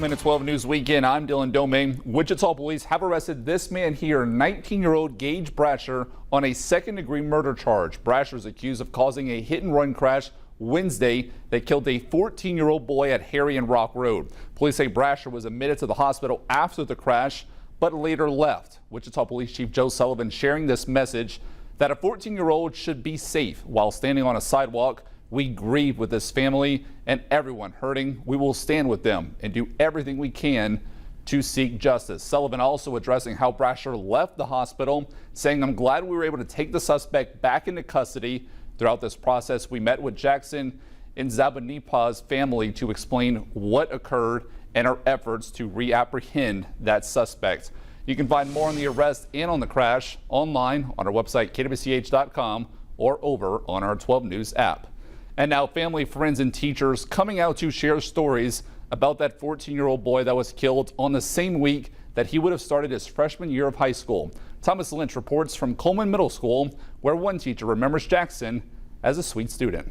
Minute 12 News Weekend, I'm Dylan Domingue. Wichita police have arrested this man here, 19-year-old Gage Brasher, on a second-degree murder charge. Brasher is accused of causing a hit-and-run crash Wednesday that killed a 14-year-old boy at Harry and Rock Road. Police say Brasher was admitted to the hospital after the crash, but later left. Wichita Police Chief Joe Sullivan sharing this message that a 14-year-old should be safe while standing on a sidewalk. We grieve with this family and everyone hurting. We will stand with them and do everything we can to seek justice. Sullivan also addressing how Brasher left the hospital, saying, "I'm glad we were able to take the suspect back into custody. Throughout this process, we met with Jackson and Zabanipa's family to explain what occurred and our efforts to reapprehend that suspect." You can find more on the arrest and on the crash online on our website, kwch.com, or over on our 12 News app. And now family, friends, and teachers coming out to share stories about that 14-year-old boy that was killed on the same week that he would have started his freshman year of high school. Thomas Lynch reports from Coleman Middle School, where one teacher remembers Jackson as a sweet student.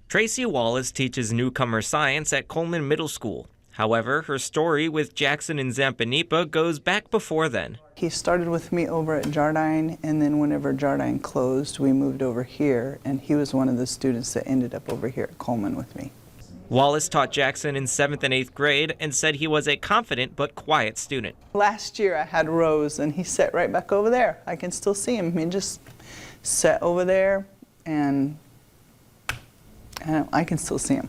Tracy Wallace teaches newcomer science at Coleman Middle School. However, her story with Jackson and Zampanipa goes back before then. He started with me over at Jardine, and then whenever Jardine closed, we moved over here, and he was one of the students that ended up over here at Coleman with me. Wallace taught Jackson in 7th and 8th grade and said he was a confident but quiet student. Last year I had Rose, and he sat right back over there. I can still see him. He just sat over there, and I can still see him.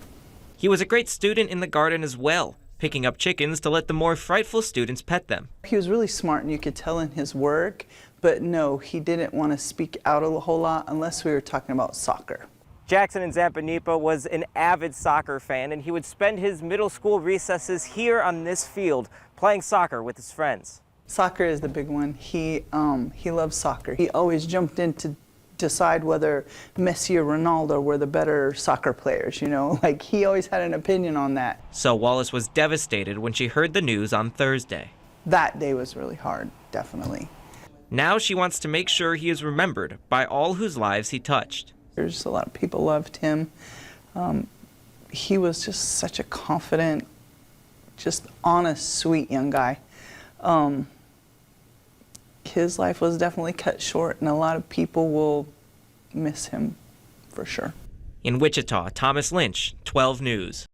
He was a great student in the garden as well, picking up chickens to let the more frightful students pet them. He was really smart, and you could tell in his work, but no, he didn't want to speak out a whole lot unless we were talking about soccer. Jackson in Zampanipa was an avid soccer fan, and he would spend his middle school recesses here on this field playing soccer with his friends. Soccer is the big one. He loves soccer. He always jumped in to decide whether Messi or Ronaldo were the better soccer players, you know, like he always had an opinion on that. So Wallace was devastated when she heard the news on Thursday. That day was really hard, definitely. Now she wants to make sure he is remembered by all whose lives he touched. There's a lot of people loved him. He was just such a confident, just honest, sweet young guy. His life was definitely cut short, and a lot of people will miss him for sure. In Wichita, Thomas Lynch, 12 News.